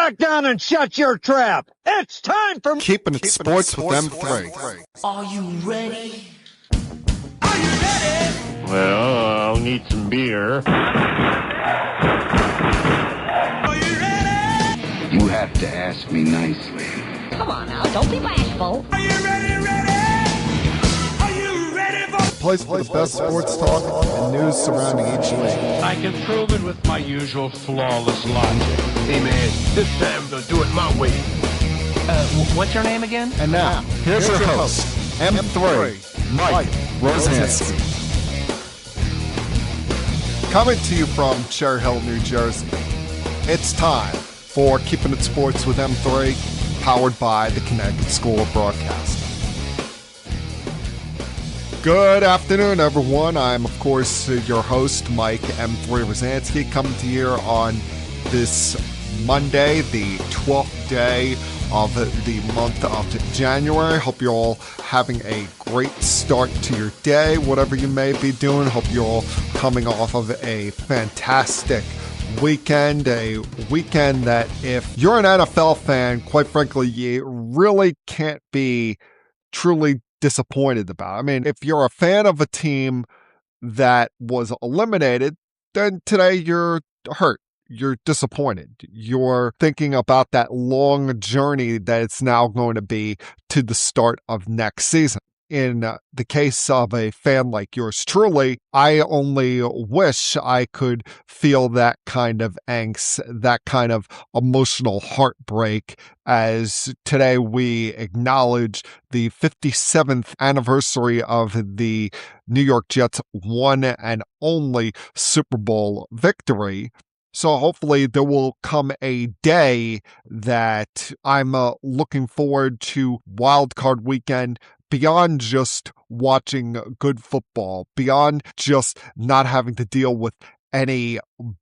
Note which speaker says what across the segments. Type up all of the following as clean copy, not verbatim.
Speaker 1: back down and shut your trap. It's time for
Speaker 2: Keeping it sports with them three.
Speaker 3: Are you ready?
Speaker 4: Are you ready?
Speaker 1: Well, I'll need some beer.
Speaker 4: Are you ready?
Speaker 5: You have to ask me nicely.
Speaker 3: Come on now, don't be bashful.
Speaker 4: Are you ready? Are you ready for
Speaker 2: Place for the best sports talk and news surrounding each league.
Speaker 6: I can prove it with my usual flawless logic.
Speaker 7: Hey man, this time we're gonna do it my way.
Speaker 3: What's your name again?
Speaker 2: And now, here's your host, M3, Mike Rosansky. Coming to you from Cherry Hill, New Jersey, it's time for Keeping It Sports with M3, powered by the Connecticut School of Broadcasting. Good afternoon, everyone. I'm, of course, your host, Mike M3 Rosansky, coming to you on this Monday, the 12th day of the month of January. Hope you're all having a great start to your day, whatever you may be doing. Hope you're all coming off of a fantastic weekend, a weekend that if you're an NFL fan, quite frankly, you really can't be truly disappointed about. I mean, if you're a fan of a team that was eliminated, then today you're hurt. You're disappointed. You're thinking about that long journey that it's now going to be to the start of next season. In the case of a fan like yours truly, I only wish I could feel that kind of angst, that kind of emotional heartbreak as today we acknowledge the 57th anniversary of the New York Jets' one and only Super Bowl victory. So hopefully there will come a day that I'm looking forward to wildcard weekend beyond just watching good football, beyond just not having to deal with any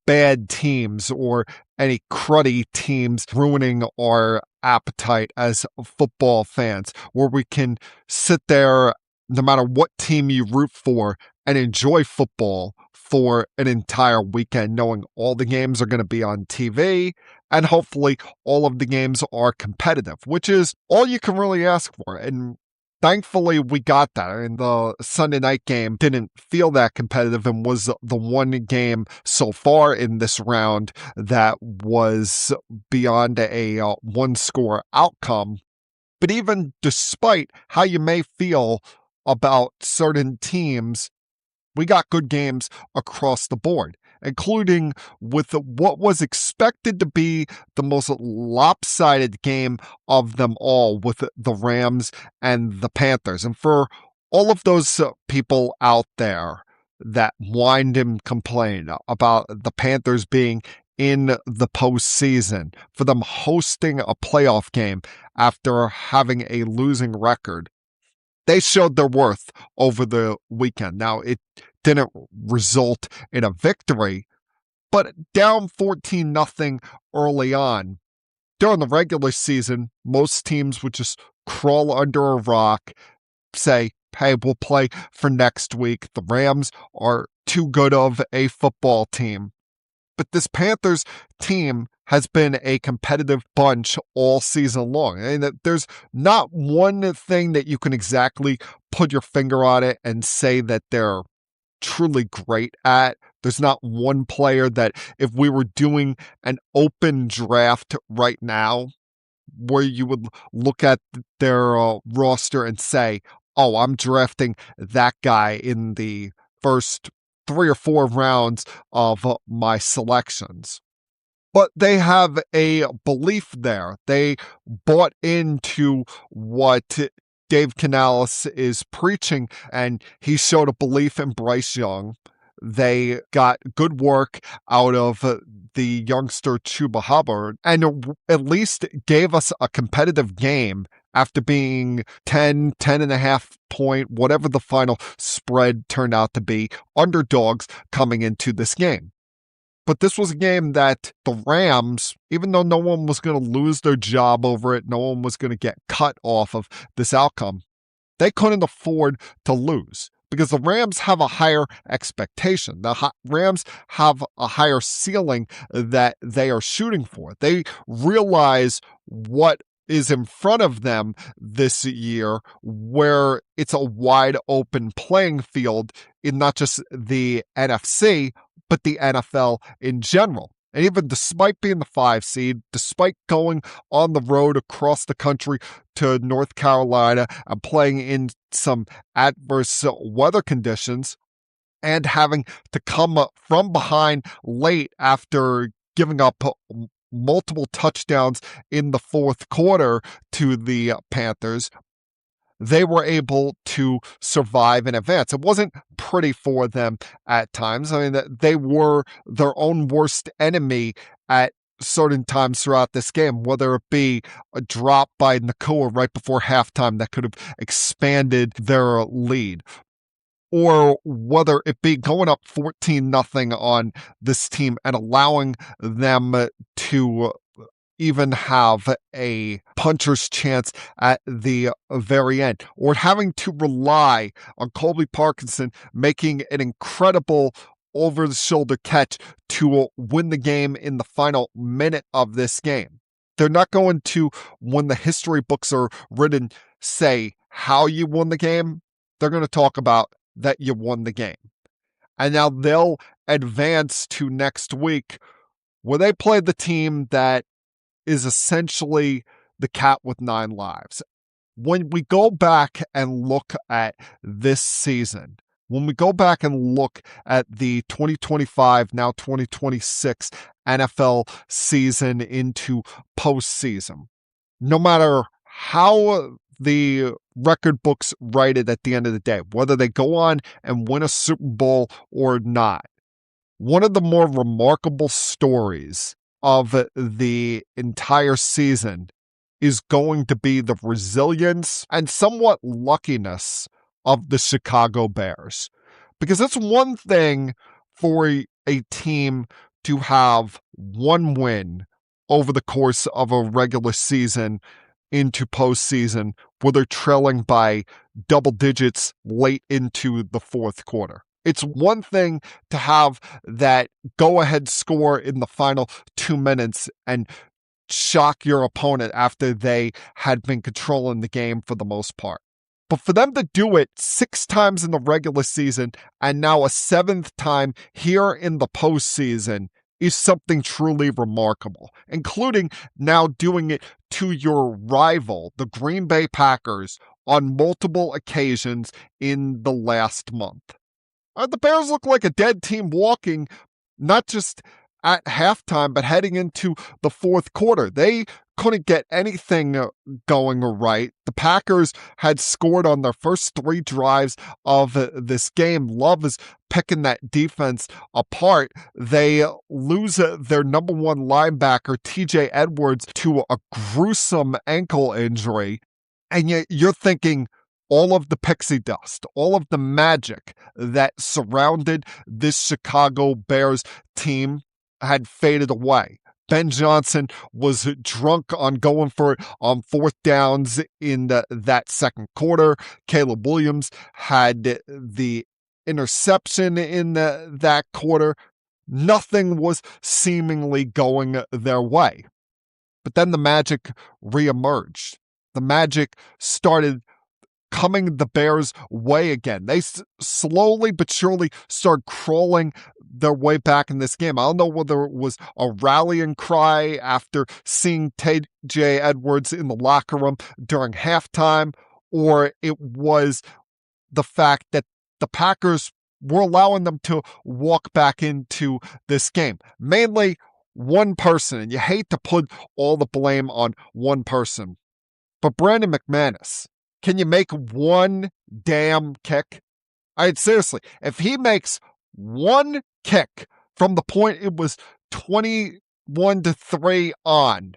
Speaker 2: bad teams or any cruddy teams ruining our appetite as football fans, where we can sit there no matter what team you root for and enjoy football for an entire weekend, knowing all the games are going to be on TV and hopefully all of the games are competitive, which is all you can really ask for. And thankfully we got that. I mean, the Sunday night game didn't feel that competitive and was the one game so far in this round that was beyond a one-score outcome. But even despite how you may feel about certain teams, we got good games across the board, including with what was expected to be the most lopsided game of them all with the Rams and the Panthers. And for all of those people out there that whined and complained about the Panthers being in the postseason, for them hosting a playoff game after having a losing record, they showed their worth over the weekend. Now, it didn't result in a victory, but down 14-0 early on. During the regular season, most teams would just crawl under a rock, say, hey, we'll play for next week. The Rams are too good of a football team. But this Panthers team has been a competitive bunch all season long. And there's not one thing that you can exactly put your finger on it and say that they're truly great at. There's not one player that if we were doing an open draft right now, where you would look at their roster and say, oh, I'm drafting that guy in the first 3 or 4 rounds of my selections. But they have a belief there. They bought into what Dave Canales is preaching, and he showed a belief in Bryce Young. They got good work out of the youngster Chuba Hubbard and at least gave us a competitive game after being 10.5 point, whatever the final spread turned out to be, underdogs coming into this game. But this was a game that the Rams, even though no one was going to lose their job over it, no one was going to get cut off of this outcome, they couldn't afford to lose because the Rams have a higher expectation. The Rams have a higher ceiling that they are shooting for. They realize what is in front of them this year, where it's a wide open playing field in not just the NFC, but the NFL in general. And even despite being the 5 seed, despite going on the road across the country to North Carolina and playing in some adverse weather conditions and having to come up from behind late after giving up multiple touchdowns in the fourth quarter to the Panthers, they were able to survive and advance. It wasn't pretty for them at times. I mean, they were their own worst enemy at certain times throughout this game, whether it be a drop by Nakua right before halftime that could have expanded their lead, or whether it be going up 14-0 on this team and allowing them to even have a puncher's chance at the very end, or having to rely on Colby Parkinson making an incredible over-the-shoulder catch to win the game in the final minute of this game. They're not going to, when the history books are written, say how you won the game. They're going to talk about that you won the game. And now they'll advance to next week, where they play the team that is essentially the cat with 9 lives. When we go back and look at this season, when we go back and look at the 2025, now 2026 NFL season into postseason, no matter how the record books write it at the end of the day, whether they go on and win a Super Bowl or not, one of the more remarkable stories of the entire season is going to be the resilience and somewhat luckiness of the Chicago Bears. Because it's one thing for a team to have one win over the course of a regular season into postseason where they're trailing by double digits late into the fourth quarter. It's one thing to have that go-ahead score in the final 2 minutes and shock your opponent after they had been controlling the game for the most part. But for them to do it 6 times in the regular season and now a 7th time here in the postseason is something truly remarkable, including now doing it to your rival, the Green Bay Packers, on multiple occasions in the last month. The Bears look like a dead team walking, not just at halftime, but heading into the fourth quarter. They couldn't get anything going right. The Packers had scored on their first 3 drives of this game. Love is picking that defense apart. They lose their number 1 linebacker, TJ Edwards, to a gruesome ankle injury. And yet you're thinking, all of the pixie dust, all of the magic that surrounded this Chicago Bears team had faded away. Ben Johnson was drunk on going for it on 4th downs in that second quarter. Caleb Williams had the interception in that quarter. Nothing was seemingly going their way. But then the magic reemerged. The magic started coming the Bears' way again. They slowly but surely start crawling their way back in this game. I don't know whether it was a rallying cry after seeing TJ Edwards in the locker room during halftime, or it was the fact that the Packers were allowing them to walk back into this game. Mainly one person, and you hate to put all the blame on one person, but Brandon McManus. Can you make one damn kick? Seriously, if he makes one kick from the point it was 21-3 on,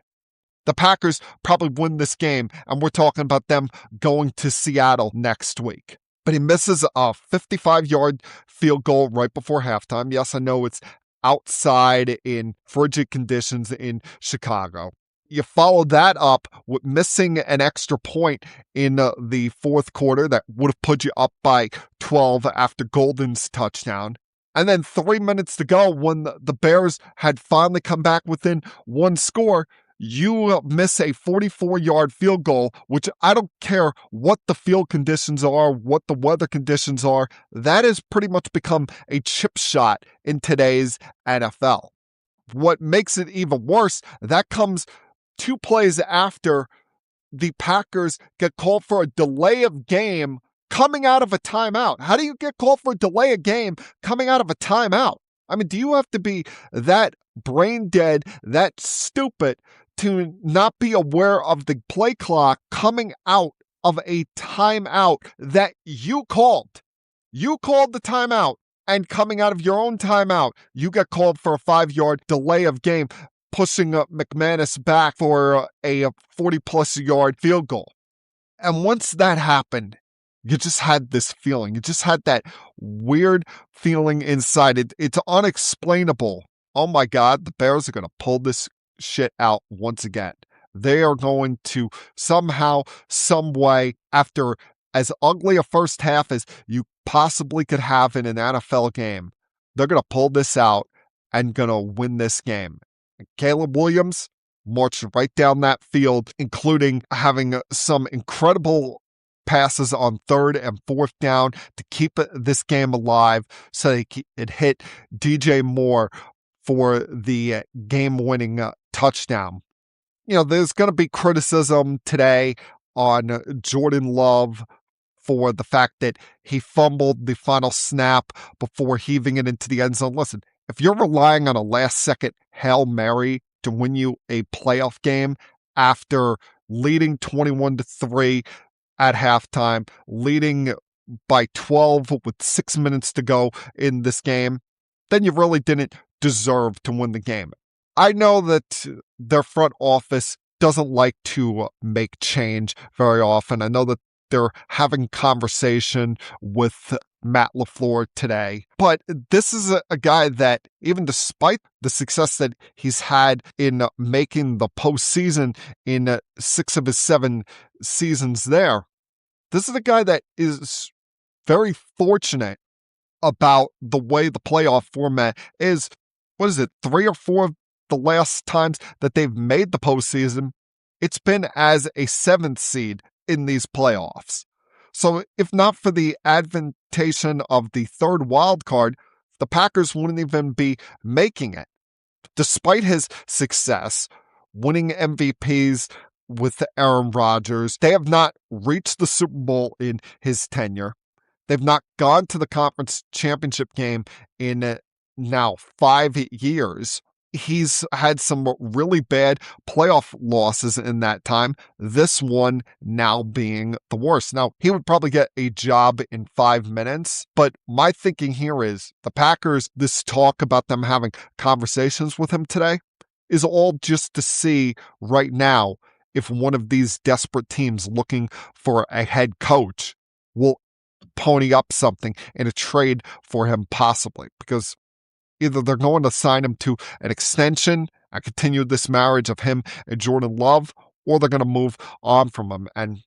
Speaker 2: the Packers probably win this game, and we're talking about them going to Seattle next week. But he misses a 55-yard field goal right before halftime. Yes, I know it's outside in frigid conditions in Chicago. You follow that up with missing an extra point in the fourth quarter that would have put you up by 12 after Golden's touchdown. And then 3 minutes to go, when the Bears had finally come back within one score, you miss a 44-yard field goal, which I don't care what the field conditions are, what the weather conditions are. That has pretty much become a chip shot in today's NFL. What makes it even worse, that comes 2 plays after the Packers get called for a delay of game coming out of a timeout. How do you get called for a delay of game coming out of a timeout? I mean, do you have to be that brain dead, that stupid to not be aware of the play clock coming out of a timeout that you called? You called the timeout, and coming out of your own timeout, you get called for a 5-yard delay of game, pushing McManus back for a 40-plus yard field goal. And once that happened, you just had this feeling. You just had that weird feeling inside. It's unexplainable. Oh my God, the Bears are going to pull this shit out once again. They are going to somehow, some way, after as ugly a first half as you possibly could have in an NFL game, they're going to pull this out and going to win this game. And Caleb Williams marched right down that field, including having some incredible passes on 3rd and 4th down to keep this game alive, so they could hit DJ Moore for the game-winning touchdown. You know, there's going to be criticism today on Jordan Love for the fact that he fumbled the final snap before heaving it into the end zone. Listen, if you're relying on a last-second Hail Mary to win you a playoff game after leading 21-3 at halftime, leading by 12 with 6 minutes to go in this game, then you really didn't deserve to win the game. I know that their front office doesn't like to make change very often. I know that they're having conversation with Matt LaFleur today, but this is a guy that, even despite the success that he's had in making the postseason in 6 of his 7 seasons there, this is a guy that is very fortunate about the way the playoff format is. What is it, 3 or 4 of the last times that they've made the postseason, it's been as a 7th seed in these playoffs. So if not for the advantation of the 3rd wild card, the Packers wouldn't even be making it. Despite his success, winning MVPs with Aaron Rodgers, they have not reached the Super Bowl in his tenure. They've not gone to the conference championship game in now 5 years. He's had some really bad playoff losses in that time, this one now being the worst. Now, he would probably get a job in 5 minutes, but my thinking here is the Packers, this talk about them having conversations with him today, is all just to see right now if one of these desperate teams looking for a head coach will pony up something in a trade for him possibly, because either they're going to sign him to an extension and continue this marriage of him and Jordan Love, or they're going to move on from him. And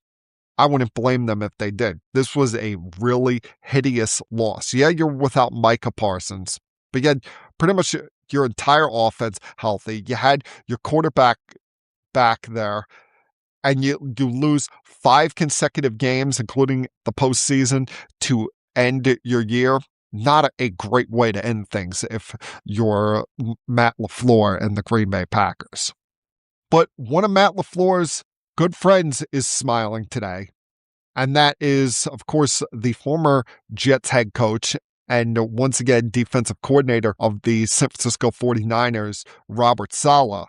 Speaker 2: I wouldn't blame them if they did. This was a really hideous loss. Yeah, you're without Micah Parsons, but you had pretty much your entire offense healthy. You had your quarterback back there, and you lose 5 consecutive games, including the postseason, to end your year. Not a great way to end things if you're Matt LaFleur and the Green Bay Packers. But one of Matt LaFleur's good friends is smiling today, and that is, of course, the former Jets head coach and once again defensive coordinator of the San Francisco 49ers, Robert Saleh.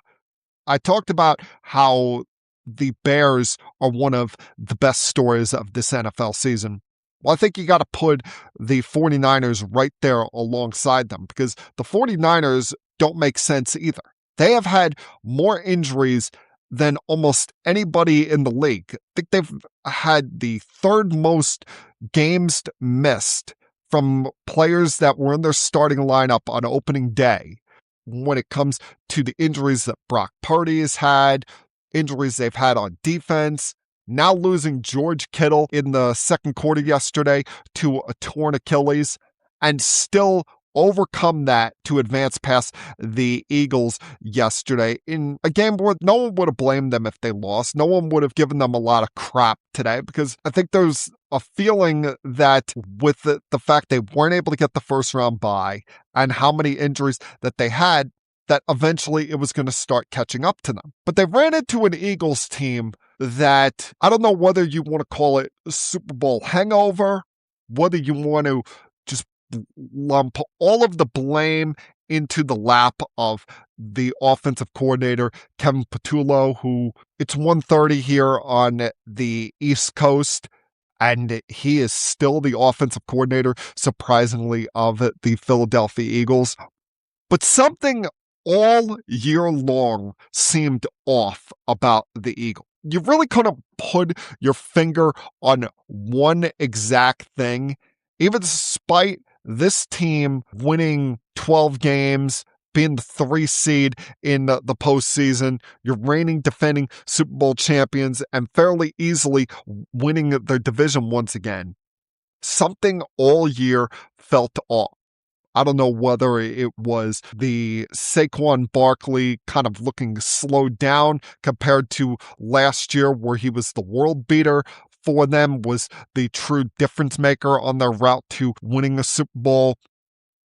Speaker 2: I talked about how the Bears are one of the best stories of this NFL season. Well, I think you got to put the 49ers right there alongside them, because the 49ers don't make sense either. They have had more injuries than almost anybody in the league. I think they've had the 3rd most games missed from players that were in their starting lineup on opening day when it comes to the injuries that Brock Purdy has had, injuries they've had on defense. Now losing George Kittle in the second quarter yesterday to a torn Achilles, and still overcome that to advance past the Eagles yesterday in a game where no one would have blamed them if they lost. No one would have given them a lot of crap today, because I think there's a feeling that with the fact they weren't able to get the first round bye and how many injuries that they had, that eventually it was going to start catching up to them. But they ran into an Eagles team that I don't know whether you want to call it Super Bowl hangover, whether you want to just lump all of the blame into the lap of the offensive coordinator, Kevin Patullo, who it's 1:30 here on the East Coast, and he is still the offensive coordinator, surprisingly, of the Philadelphia Eagles. But something all year long seemed off about the Eagles. You really couldn't put your finger on one exact thing, even despite this team winning 12 games, being the 3 seed in the postseason, your reigning defending Super Bowl champions, and fairly easily winning their division once again. Something all year felt off. I don't know whether it was the Saquon Barkley kind of looking slowed down compared to last year, where he was the world beater for them, was the true difference maker on their route to winning a Super Bowl,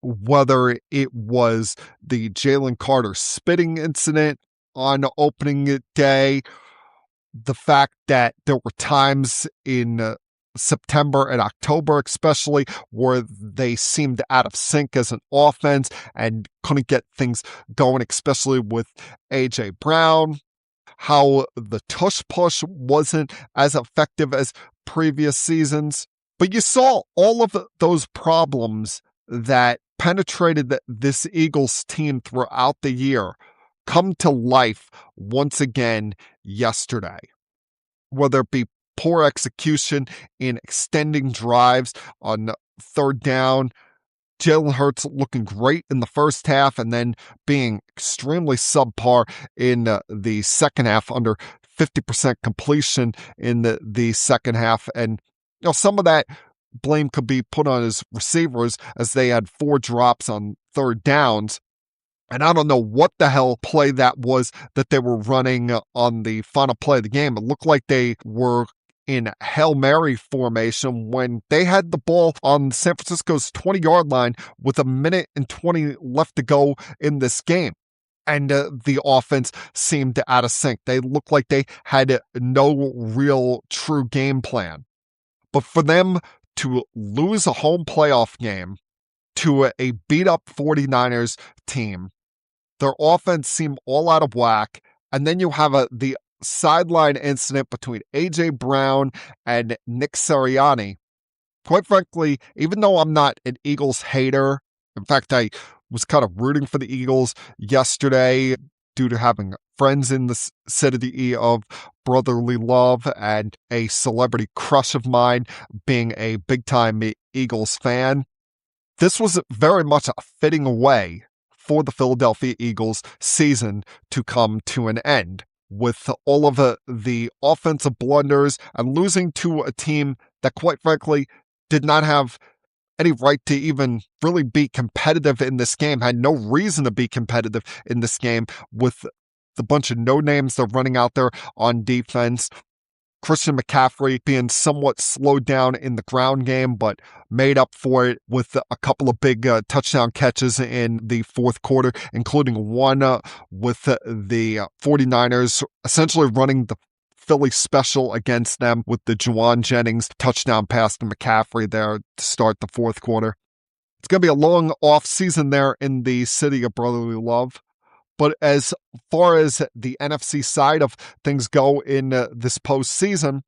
Speaker 2: whether it was the Jalen Carter spitting incident on opening day, the fact that there were times in September and October especially where they seemed out of sync as an offense and couldn't get things going, especially with A.J. Brown, how the tush push wasn't as effective as previous seasons. But you saw all of those problems that penetrated this Eagles team throughout the year come to life once again yesterday. Whether it be poor execution in extending drives on third down, Jalen Hurts looking great in the first half and then being extremely subpar in the second half, under 50% completion in the second half. And some of that blame could be put on his receivers, as they had 4 drops on third downs. And I don't know what the hell play that was that they were running on the final play of the game. It looked like they were in Hail Mary formation when they had the ball on San Francisco's 20-yard line with 1:20 left to go in this game. And the offense seemed out of sync. They looked like they had no real true game plan. But for them to lose a home playoff game to a beat-up 49ers team, their offense seemed all out of whack, and then you have the sideline incident between A.J. Brown and Nick Sirianni. Quite frankly, even though I'm not an Eagles hater, in fact, I was kind of rooting for the Eagles yesterday due to having friends in the city of brotherly love and a celebrity crush of mine being a big-time Eagles fan. This was very much a fitting way for the Philadelphia Eagles season to come to an end, with all of the offensive blunders and losing to a team that, quite frankly, did not have any right to even really be competitive in this game, had no reason to be competitive in this game, with the bunch of no-names they're running out there on defense. Christian McCaffrey being somewhat slowed down in the ground game, but made up for it with a couple of big touchdown catches in the fourth quarter, including one with the 49ers essentially running the Philly special against them with the Juwan Jennings touchdown pass to McCaffrey there to start the fourth quarter. It's going to be a long off season there in the city of brotherly love. But as far as the NFC side of things go in this postseason,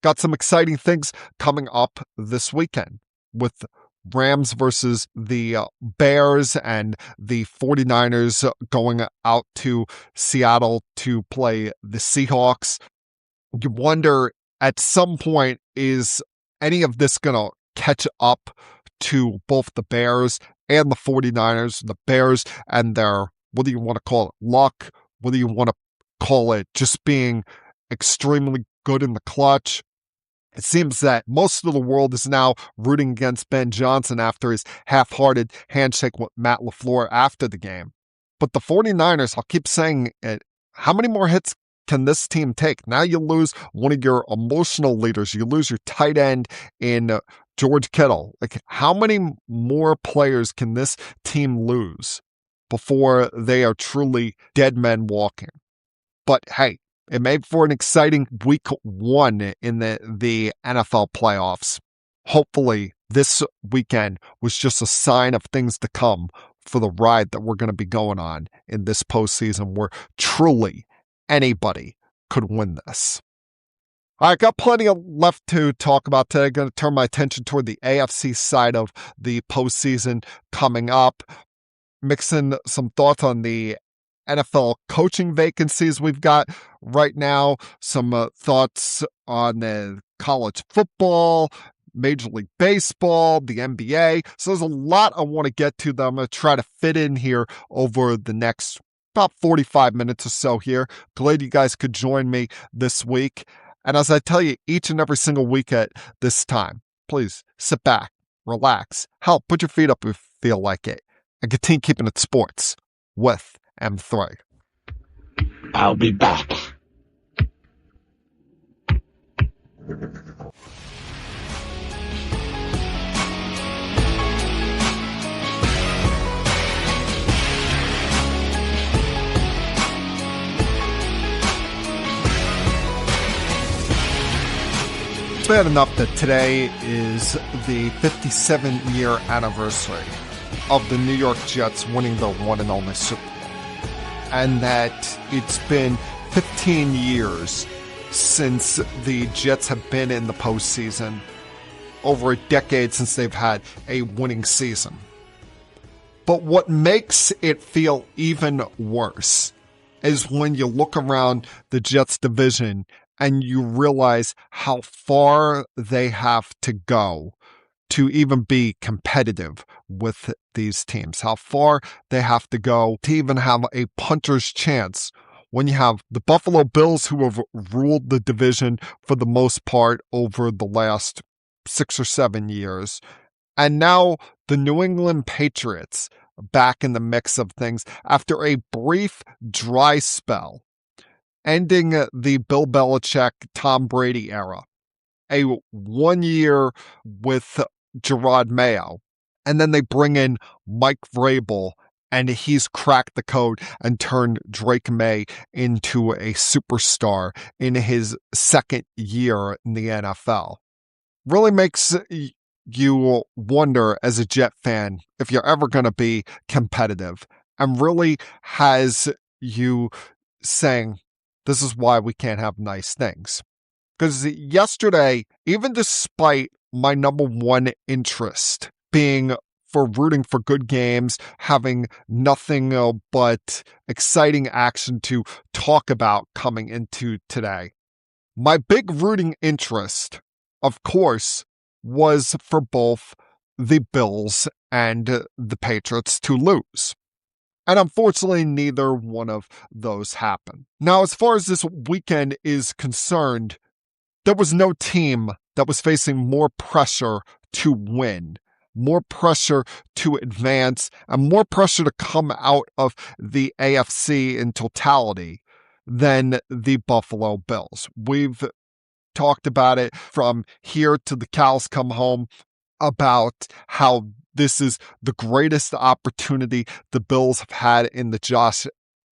Speaker 2: got some exciting things coming up this weekend with Rams versus the Bears and the 49ers going out to Seattle to play the Seahawks. You wonder, at some point, is any of this going to catch up to both the Bears and the 49ers, the Bears and their, what do you want to call it, luck, whether you want to call it just being extremely good in the clutch. It seems that most of the world is now rooting against Ben Johnson after his half-hearted handshake with Matt LaFleur after the game. But the 49ers, I'll keep saying it, how many more hits can this team take? Now you lose one of your emotional leaders. You lose your tight end in George Kittle. Like, how many more players can this team lose before they are truly dead men walking? But hey, it made for an exciting week 1 in the NFL playoffs. Hopefully, this weekend was just a sign of things to come for the ride that we're going to be going on in this postseason where truly anybody could win this. All right, got plenty left to talk about today. I'm going to turn my attention toward the AFC side of the postseason coming up. Mixing some thoughts on the NFL coaching vacancies we've got right now. Some thoughts on college football, Major League Baseball, the NBA. So there's a lot I want to get to that I'm going to try to fit in here over the next about 45 minutes or so here. Glad you guys could join me this week. And as I tell you each and every single week at this time, please sit back, relax, hell, put your feet up if you feel like it, and continue keeping it sports with M3.
Speaker 7: I'll be back.
Speaker 2: It's bad enough that today is the 57-year anniversary of the New York Jets winning their one and only Super Bowl. And that it's been 15 years since the Jets have been in the postseason, over a decade since they've had a winning season. But what makes it feel even worse is when you look around the Jets division and you realize how far they have to go to even be competitive with these teams, how far they have to go to even have a puncher's chance when you have the Buffalo Bills, who have ruled the division for the most part over the last 6 or 7 years, and now the New England Patriots back in the mix of things after a brief dry spell, ending the Bill Belichick, Tom Brady era, a 1 year with Gerard Mayo, and then they bring in Mike Vrabel, and he's cracked the code and turned Drake May into a superstar in his second year in the NFL. Really makes you wonder as a Jet fan if you're ever going to be competitive, and really has you saying, this is why we can't have nice things. Because yesterday, even despite my number one interest being for rooting for good games, having nothing but exciting action to talk about coming into today, my big rooting interest, of course, was for both the Bills and the Patriots to lose. And unfortunately, neither one of those happened. Now, as far as this weekend is concerned, there was no team that was facing more pressure to win, more pressure to advance, and more pressure to come out of the AFC in totality than the Buffalo Bills. We've talked about it from here to the cows come home about how this is the greatest opportunity the Bills have had in the Josh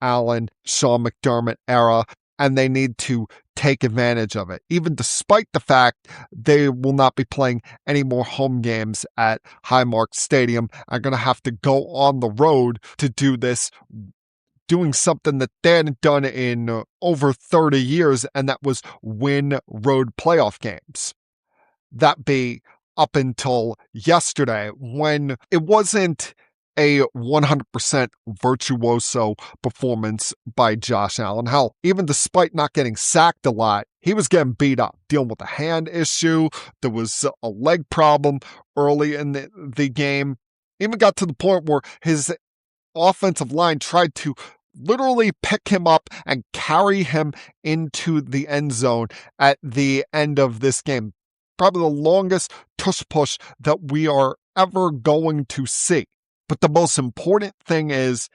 Speaker 2: Allen, Sean McDermott era, and they need to take advantage of it, even despite the fact they will not be playing any more home games at Highmark Stadium. I'm going to have to go on the road to do this, doing something that they hadn't done in over 30 years, and that was win road playoff games. That be up until yesterday, when it wasn't a 100% virtuoso performance by Josh Allen. Hell, even despite not getting sacked a lot, he was getting beat up, dealing with a hand issue. There was a leg problem early in the game. Even got to the point where his offensive line tried to literally pick him up and carry him into the end zone at the end of this game. Probably the longest tush push that we are ever going to see. But the most important thing is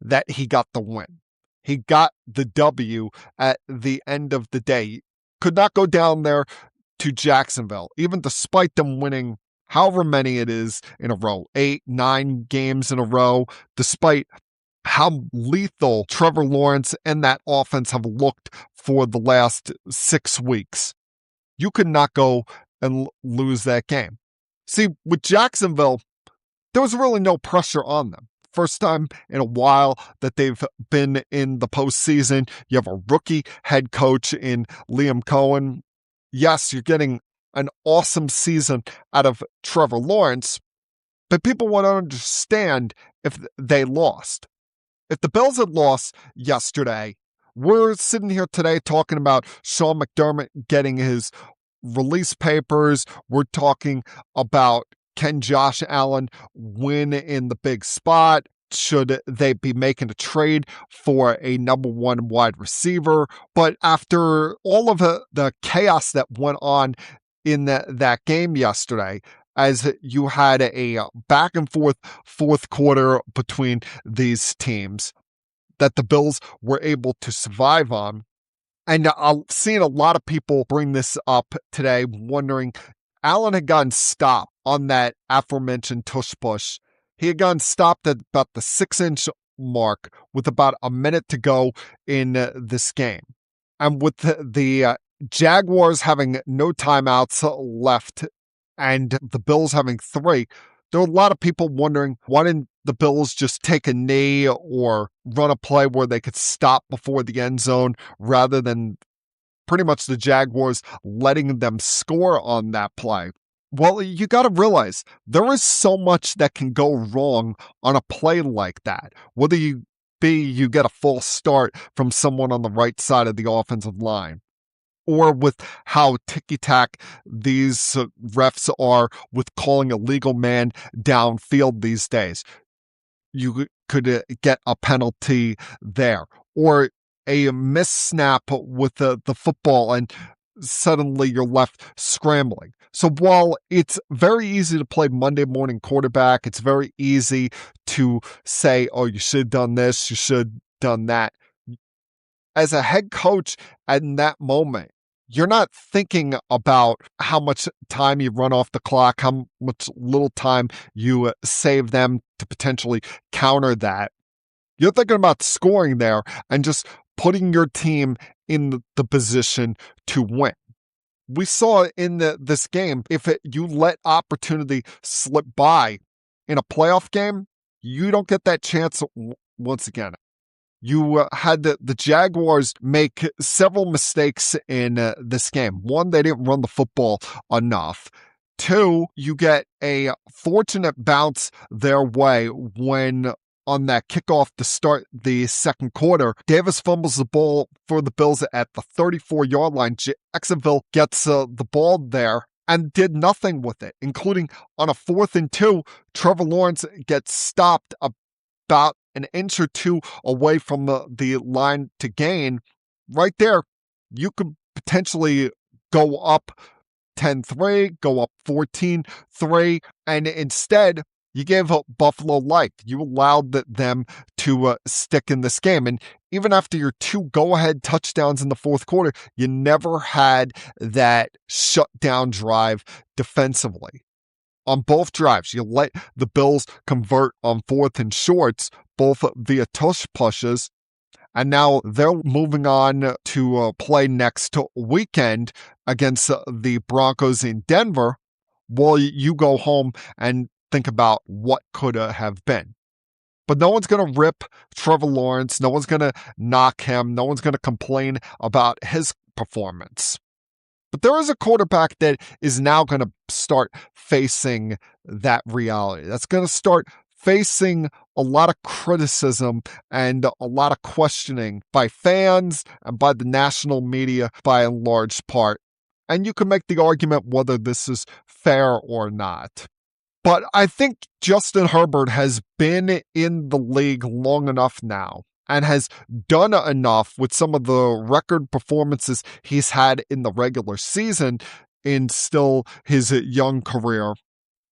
Speaker 2: that he got the win. He got the W at the end of the day. Could not go down there to Jacksonville, even despite them winning however many it is in a row, 8, 9 games in a row, despite how lethal Trevor Lawrence and that offense have looked for the last 6 weeks. You could not go and lose that game. See, with Jacksonville, there was really no pressure on them. First time in a while that they've been in the postseason. You have a rookie head coach in Liam Cohen. Yes, you're getting an awesome season out of Trevor Lawrence, but people want to understand if they lost. If the Bills had lost yesterday, we're sitting here today talking about Sean McDermott getting his release papers. We're talking about, can Josh Allen win in the big spot? Should they be making a trade for a number 1 wide receiver? But after all of the chaos that went on in that game yesterday, as you had a back and forth fourth quarter between these teams that the Bills were able to survive on. And I've seen a lot of people bring this up today, wondering, Allen had gotten stopped on that aforementioned tush push. He had gotten stopped at about the 6-inch mark with about a minute to go in this game. And with the Jaguars having no timeouts left and the Bills having 3, there were a lot of people wondering, why didn't the Bills just take a knee or run a play where they could stop before the end zone rather than pretty much the Jaguars letting them score on that play? Well, you got to realize there is so much that can go wrong on a play like that. Whether you get a false start from someone on the right side of the offensive line, or with how ticky-tack these refs are with calling a legal man downfield these days. You could get a penalty there, or a missed snap with the football and suddenly you're left scrambling. So while it's very easy to play Monday morning quarterback, it's very easy to say, oh, you should have done this, you should have done that. As a head coach in that moment, you're not thinking about how much time you run off the clock, how much little time you save them to potentially counter that. You're thinking about scoring there and just putting your team in the position to win. We saw in this game, if you let opportunity slip by in a playoff game, you don't get that chance once again. You had the Jaguars make several mistakes in this game. 1, they didn't run the football enough. 2, you get a fortunate bounce their way when on that kickoff to start the second quarter, Davis fumbles the ball for the Bills at the 34-yard line. Jacksonville gets the ball there and did nothing with it, including on a 4th and 2, Trevor Lawrence gets stopped about an inch or 2 away from the line to gain. Right there, you could potentially go up 10-3, go up 14-3, and instead you gave up Buffalo life. You allowed them to stick in this game. And even after your 2 go-ahead touchdowns in the fourth quarter, you never had that shutdown drive defensively. On both drives, you let the Bills convert on 4th and shorts, both via tush pushes. And now they're moving on to play next weekend against the Broncos in Denver. While you go home and think about what could have been. But no one's going to rip Trevor Lawrence. No one's going to knock him. No one's going to complain about his performance. But there is a quarterback that is now going to start facing that reality. That's going to start facing a lot of criticism and a lot of questioning by fans and by the national media by a large part. And you can make the argument whether this is fair or not. But I think Justin Herbert has been in the league long enough now and has done enough with some of the record performances he's had in the regular season in still his young career,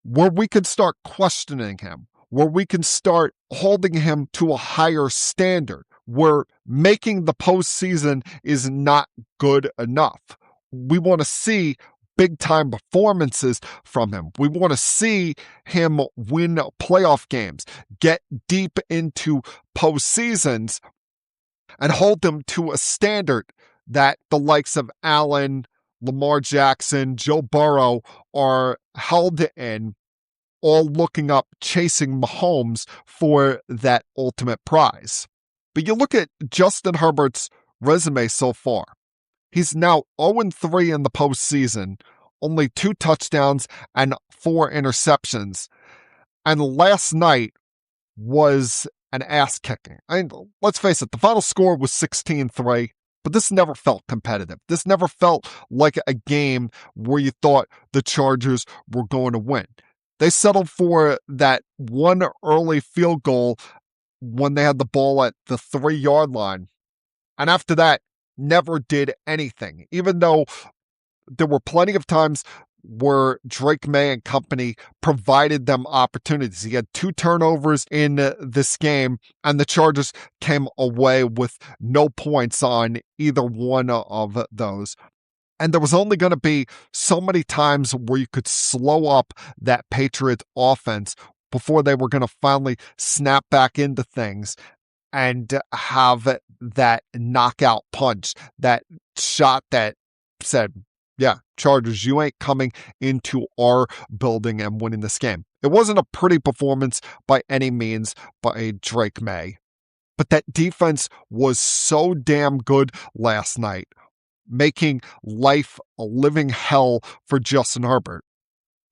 Speaker 2: where we can start questioning him, where we can start holding him to a higher standard, where making the postseason is not good enough. We want to see big-time performances from him. We want to see him win playoff games, get deep into postseasons, and hold him to a standard that the likes of Allen, Lamar Jackson, Joe Burrow are held in, all looking up, chasing Mahomes for that ultimate prize. But you look at Justin Herbert's resume so far. He's now 0-3 in the postseason, only 2 touchdowns and 4 interceptions. And last night was an ass-kicking. I mean, let's face it, the final score was 16-3, but this never felt competitive. This never felt like a game where you thought the Chargers were going to win. They settled for that one early field goal when they had the ball at the 3-yard line. And after that, never did anything, even though there were plenty of times where Drake May and company provided them opportunities. He had 2 turnovers in this game, and the Chargers came away with no points on either one of those. And there was only going to be so many times where you could slow up that Patriot offense before they were going to finally snap back into things and have that knockout punch, that shot that said, yeah, Chargers, you ain't coming into our building and winning this game. It wasn't a pretty performance by any means by Drake May, but that defense was so damn good last night, making life a living hell for Justin Herbert.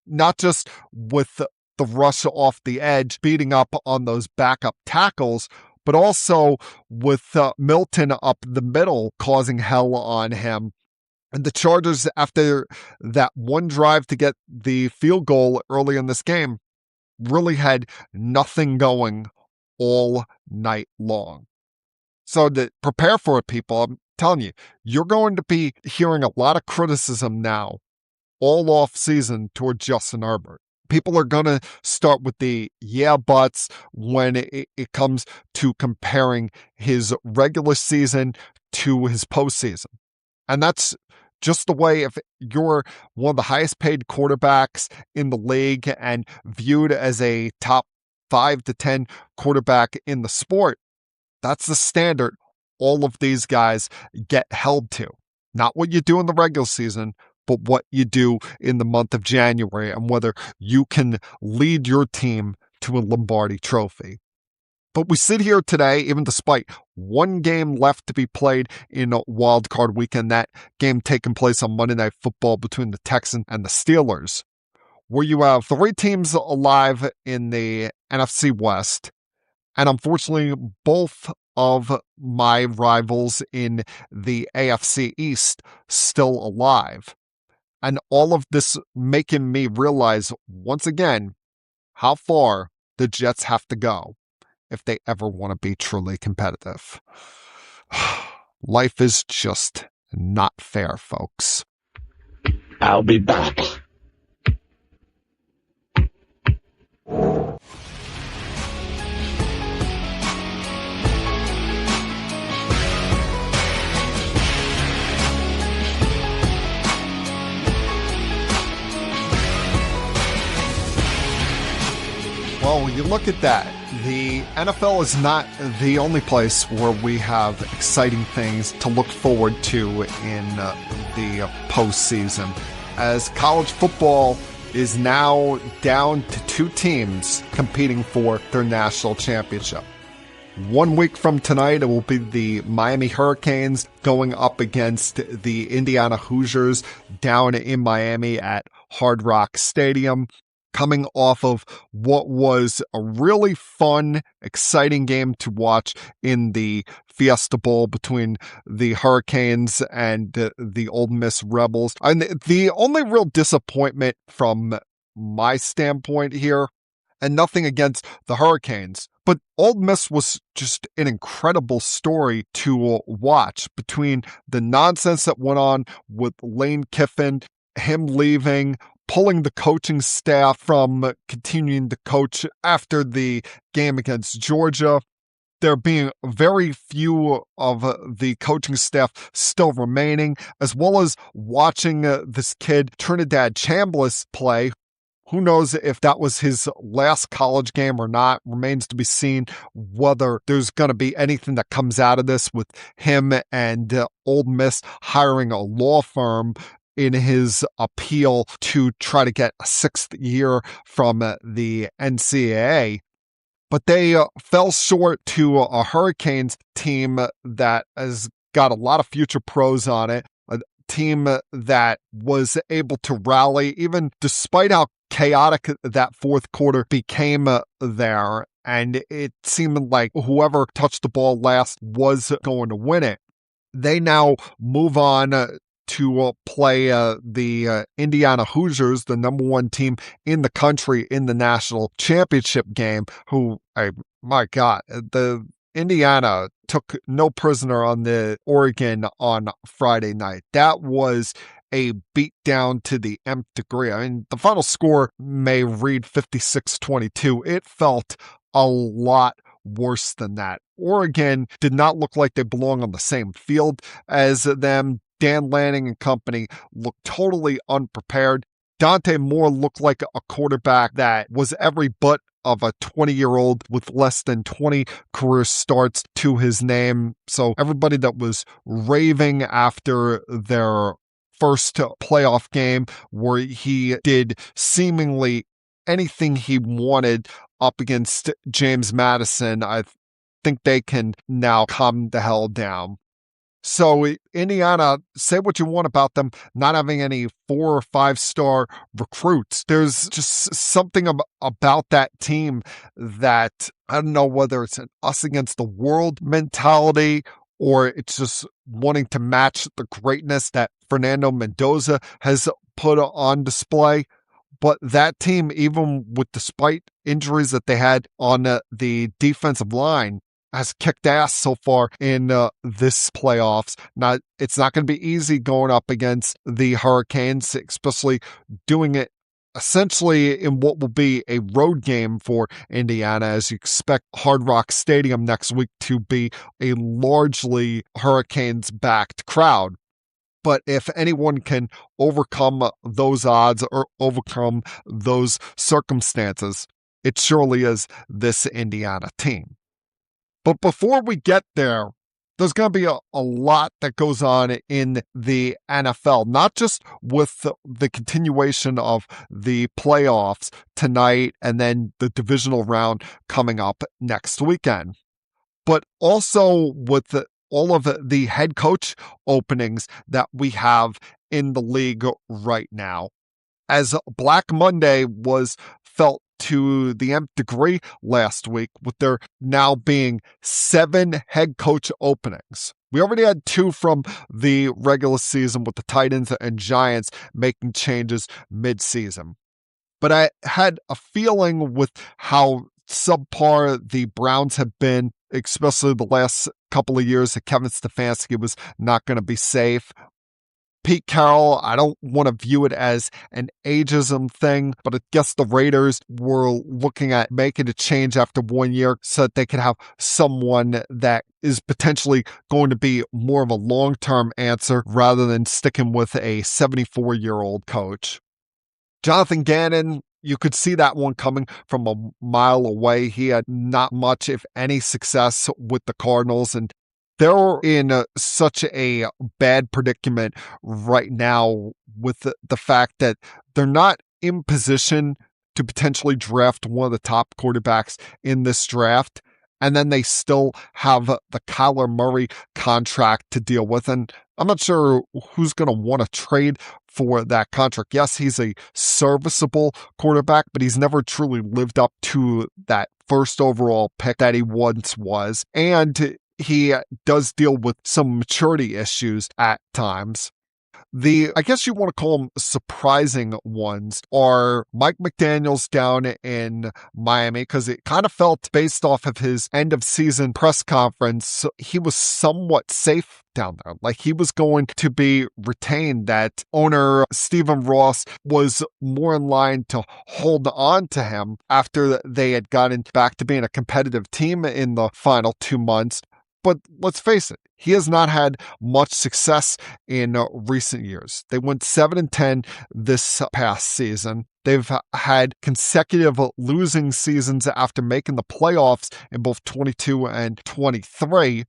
Speaker 2: Not just with the rush off the edge, beating up on those backup tackles, but also with Milton up the middle causing hell on him. And the Chargers, after that one drive to get the field goal early in this game, really had nothing going all night long. So to prepare for it, people, I'm telling you, you're going to be hearing a lot of criticism now all off season toward Justin Herbert. People are going to start with the yeah buts when it comes to comparing his regular season to his postseason. And that's just the way, if you're one of the highest paid quarterbacks in the league and viewed as a top 5 to 10 quarterback in the sport, that's the standard all of these guys get held to. Not what you do in the regular season, but what you do in the month of January and whether you can lead your team to a Lombardi trophy. But we sit here today, even despite one game left to be played in a wild card weekend, that game taking place on Monday Night Football between the Texans and the Steelers, where you have 3 teams alive in the NFC West. And unfortunately, both of my rivals in the AFC East still alive. And all of this making me realize once again how far the Jets have to go if they ever want to be truly competitive. Life is just not fair, folks.
Speaker 7: I'll be back.
Speaker 2: Well, when you look at that, the NFL is not the only place where we have exciting things to look forward to in the postseason, as college football is now down to 2 teams competing for their national championship. 1 week from tonight, it will be the Miami Hurricanes going up against the Indiana Hoosiers down in Miami at Hard Rock Stadium, coming off of what was a really fun, exciting game to watch in the Fiesta Bowl between the Hurricanes and the Ole Miss Rebels. And the only real disappointment from my standpoint here, and nothing against the Hurricanes, But Ole Miss was just an incredible story to watch, between the nonsense that went on with Lane Kiffin, him leaving, pulling the coaching staff from continuing to coach after the game against Georgia, there being very few of the coaching staff still remaining, as well as watching this kid, Trinidad Chambliss, play. Who knows if that was his last college game or not? Remains to be seen whether there's going to be anything that comes out of this with him and Ole Miss hiring a law firm in his appeal to try to get a 6th year from the NCAA. But they fell short to a Hurricanes team that has got a lot of future pros on it, a team that was able to rally even despite how chaotic that fourth quarter became there. And it seemed like whoever touched the ball last was going to win it. They now move on to play the Indiana Hoosiers, the number 1 team in the country in the national championship game, who, my God, the Indiana took no prisoner on the Oregon on Friday night. That was a beatdown to the nth degree. I mean, the final score may read 56-22. It felt a lot worse than that. Oregon did not look like they belong on the same field as them. Dan Lanning and company looked totally unprepared. Dante Moore looked like a quarterback that was every bit of a 20-year-old with less than 20 career starts to his name. So everybody that was raving after their first playoff game, where he did seemingly anything he wanted up against James Madison, I think they can now calm the hell down. So Indiana, say what you want about them not having any 4 or 5-star recruits. There's just something about that team that, I don't know whether it's an us against the world mentality or it's just wanting to match the greatness that Fernando Mendoza has put on display. But that team, even despite injuries that they had on the defensive line, has kicked ass so far in this playoffs. Now, it's not going to be easy going up against the Hurricanes, especially doing it essentially in what will be a road game for Indiana, as you expect Hard Rock Stadium next week to be a largely Hurricanes-backed crowd. But if anyone can overcome those odds or overcome those circumstances, it surely is this Indiana team. But before we get there, there's going to be a lot that goes on in the NFL, not just with the continuation of the playoffs tonight and then the divisional round coming up next weekend, but also with all of the head coach openings that we have in the league right now. As Black Monday was felt to the nth degree last week, with there now being 7 head coach openings. We already had 2 from the regular season with the Titans and Giants making changes mid-season. But I had a feeling with how subpar the Browns have been, especially the last couple of years, that Kevin Stefanski was not going to be safe. Pete Carroll, I don't want to view it as an ageism thing, but I guess the Raiders were looking at making a change after 1 year so that they could have someone that is potentially going to be more of a long-term answer rather than sticking with a 74-year-old coach. Jonathan Gannon, you could see that one coming from a mile away. He had not much, if any, success with the Cardinals, and they're in such a bad predicament right now with the fact that they're not in position to potentially draft one of the top quarterbacks in this draft. And then they still have the Kyler Murray contract to deal with. And I'm not sure who's going to want to trade for that contract. Yes, he's a serviceable quarterback, but he's never truly lived up to that first overall pick that he once was. And he does deal with some maturity issues at times. I guess you want to call them surprising ones, are Mike McDaniels down in Miami, because it kind of felt, based off of his end of season press conference, he was somewhat safe down there. Like he was going to be retained, that owner Stephen Ross was more in line to hold on to him after they had gotten back to being a competitive team in the final 2 months. But let's face it, he has not had much success in recent years. They went 7-10 this past season. They've had consecutive losing seasons after making the playoffs in both 22 and 23.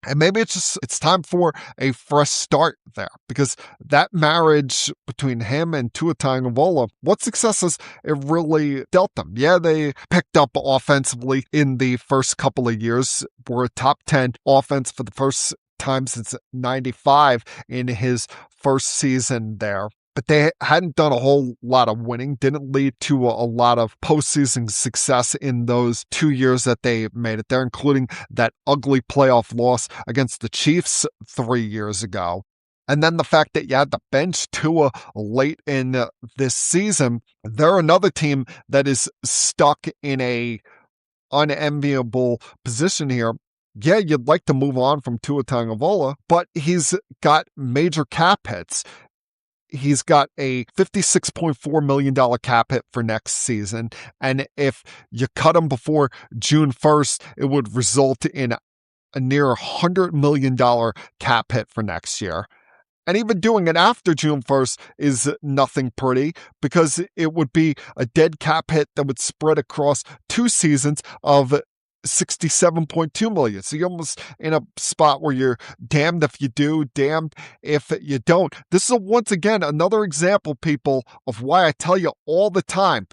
Speaker 2: And maybe it's time for a fresh start there, because that marriage between him and Tua Tagovailoa, what success has it really dealt them? Yeah, they picked up offensively in the first couple of years, were a top 10 offense for the first time since 95 in his first season there. But they hadn't done a whole lot of winning, didn't lead to a lot of postseason success in those 2 years that they made it there, including that ugly playoff loss against the Chiefs 3 years ago. And then the fact that you had to bench Tua late in this season, they're another team that is stuck in a unenviable position here. Yeah, you'd like to move on from Tua Tagovailoa, but he's got major cap hits. He's got a $56.4 million cap hit for next season. And if you cut him before June 1st, it would result in a near $100 million cap hit for next year. And even doing it after June 1st is nothing pretty, because it would be a dead cap hit that would spread across 2 seasons of $67.2 million. So you're almost in a spot where you're damned if you do, damned if you don't. This is once again another example, people, of why I tell you all the time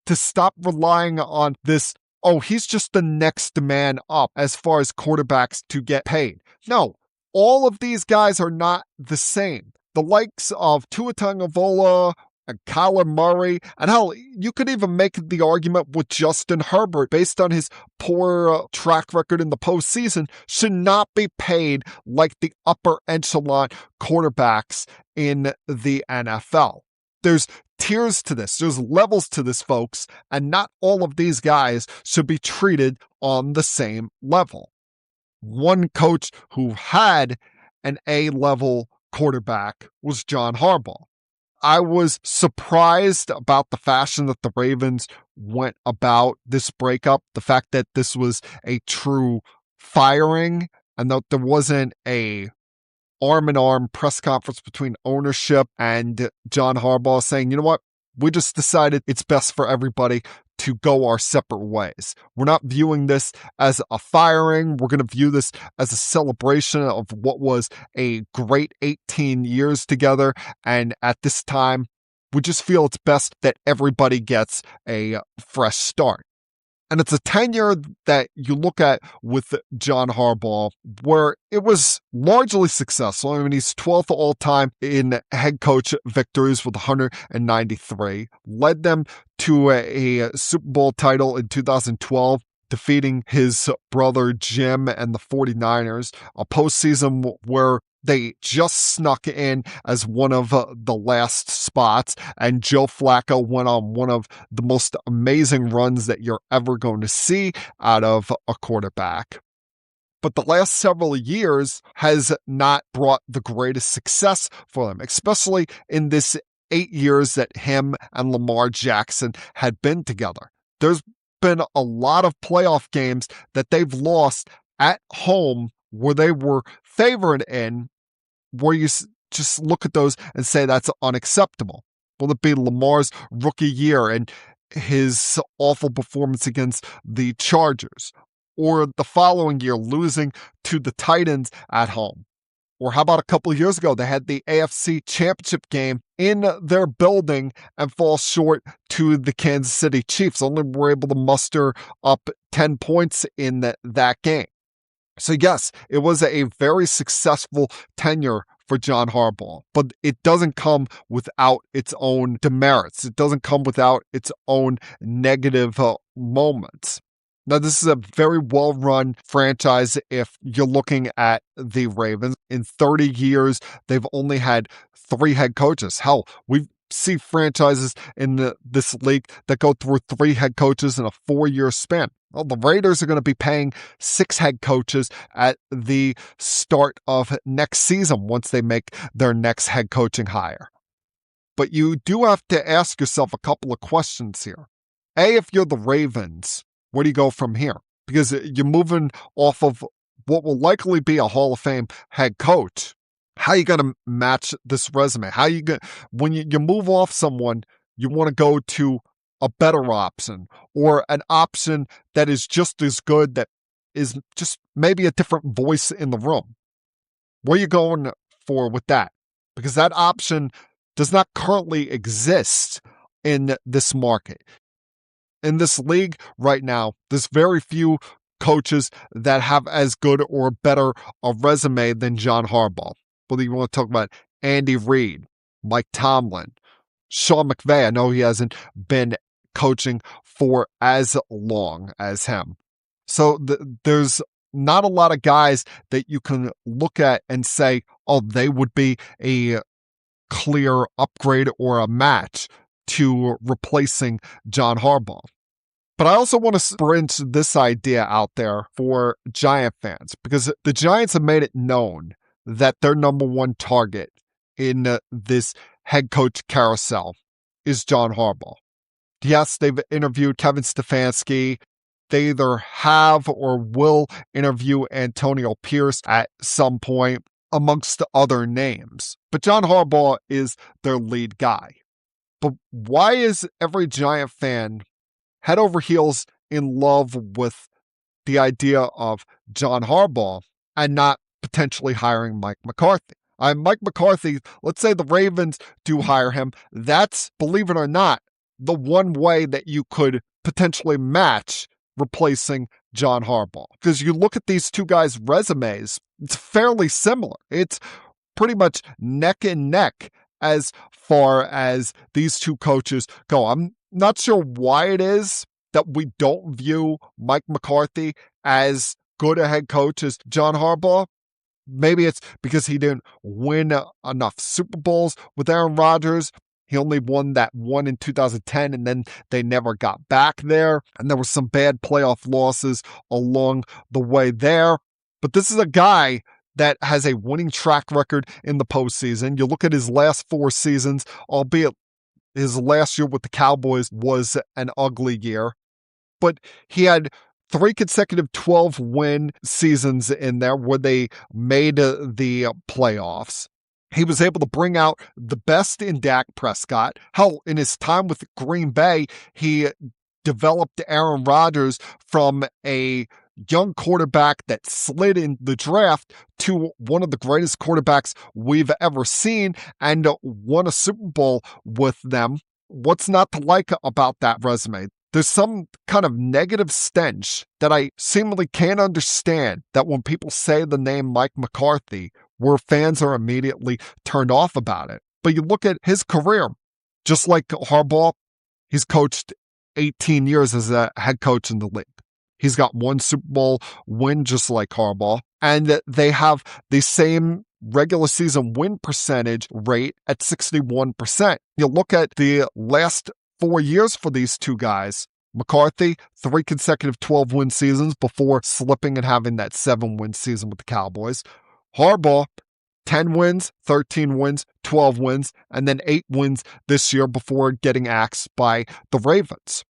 Speaker 2: to stop relying on this, oh, he's just the next man up as far as quarterbacks to get paid. No, all of these guys are not the same. The likes of Tua Tagovailoa and Kyler Murray, and hell, you could even make the argument with Justin Herbert, based on his poor track record in the postseason, should not be paid like the upper echelon quarterbacks in the NFL. There's tiers to this. There's levels to this, folks, and not all of these guys should be treated on the same level. One coach who had an A-level quarterback was John Harbaugh. I was surprised about the fashion that the Ravens went about this breakup, the fact that this was a true firing and that there wasn't a arm-in-arm press conference between ownership and John Harbaugh saying, you know what, we just decided it's best for everybody to go our separate ways. We're not viewing this as a firing. We're going to view this as a celebration of what was a great 18 years together. And at this time, we just feel it's best that everybody gets a fresh start. And it's a tenure that you look at with John Harbaugh where it was largely successful. I mean, he's 12th all time in head coach victories with 193, led them to a Super Bowl title in 2012, defeating his brother Jim and the 49ers, a postseason where they just snuck in as one of the last spots, and Joe Flacco went on one of the most amazing runs that you're ever going to see out of a quarterback. But the last several years has not brought the greatest success for them, especially in this 8 years that him and Lamar Jackson had been together. There's been a lot of playoff games that they've lost at home where they were favored in, where you just look at those and say that's unacceptable. Will it be Lamar's rookie year and his awful performance against the Chargers? Or the following year losing to the Titans at home? Or how about a couple of years ago, they had the AFC Championship game in their building and fall short to the Kansas City Chiefs. Only were able to muster up 10 points in that game. So yes, it was a very successful tenure for John Harbaugh, but it doesn't come without its own demerits. It doesn't come without its own negative moments. Now, this is a very well-run franchise if you're looking at the Ravens. In 30 years, they've only had 3 head coaches. Hell, we see franchises in this league that go through 3 head coaches in a 4-year span. Well, the Raiders are going to be paying 6 head coaches at the start of next season once they make their next head coaching hire. But you do have to ask yourself a couple of questions here. A, if you're the Ravens, where do you go from here? Because you're moving off of what will likely be a Hall of Fame head coach. How are you going to match this resume? How you going when you move off someone, you want to go to a better option or an option that is just as good, that is just maybe a different voice in the room. Where are you going for with that? Because that option does not currently exist in this market. In this league right now, there's very few coaches that have as good or better a resume than John Harbaugh. Whether you want to talk about Andy Reid, Mike Tomlin, Sean McVay, I know he hasn't been coaching for as long as him. So there's not a lot of guys that you can look at and say, oh, they would be a clear upgrade or a match to replacing John Harbaugh. But I also want to sprint this idea out there for Giant fans, because the Giants have made it known that their number one target in this head coach carousel is John Harbaugh. Yes, they've interviewed Kevin Stefanski. They either have or will interview Antonio Pierce at some point, amongst other names. But John Harbaugh is their lead guy. But why is every Giant fan head over heels in love with the idea of John Harbaugh and not potentially hiring Mike McCarthy? Mike McCarthy, let's say the Ravens do hire him. That's, believe it or not, the one way that you could potentially match replacing John Harbaugh. Because you look at these two guys' resumes, it's fairly similar. It's pretty much neck and neck as far as these two coaches go. I'm not sure why it is that we don't view Mike McCarthy as good a head coach as John Harbaugh. Maybe it's because he didn't win enough Super Bowls with Aaron Rodgers. He only won that one in 2010, and then they never got back there. And there were some bad playoff losses along the way there. But this is a guy that has a winning track record in the postseason. You look at his last 4 seasons, albeit his last year with the Cowboys was an ugly year. But he had 3 consecutive 12-win seasons in there where they made the playoffs. He was able to bring out the best in Dak Prescott. Hell, in his time with Green Bay, he developed Aaron Rodgers from a young quarterback that slid in the draft to one of the greatest quarterbacks we've ever seen and won a Super Bowl with them. What's not to like about that resume? There's some kind of negative stench that I seemingly can't understand, that when people say the name Mike McCarthy, where fans are immediately turned off about it. But you look at his career, just like Harbaugh, he's coached 18 years as a head coach in the league. He's got 1 Super Bowl win just like Harbaugh, and they have the same regular season win percentage rate at 61%. You look at the last 4 years for these two guys. McCarthy, 3 consecutive 12-win seasons before slipping and having that 7-win season with the Cowboys. Harbaugh, 10 wins, 13 wins, 12 wins, and then 8 wins this year before getting axed by the Ravens.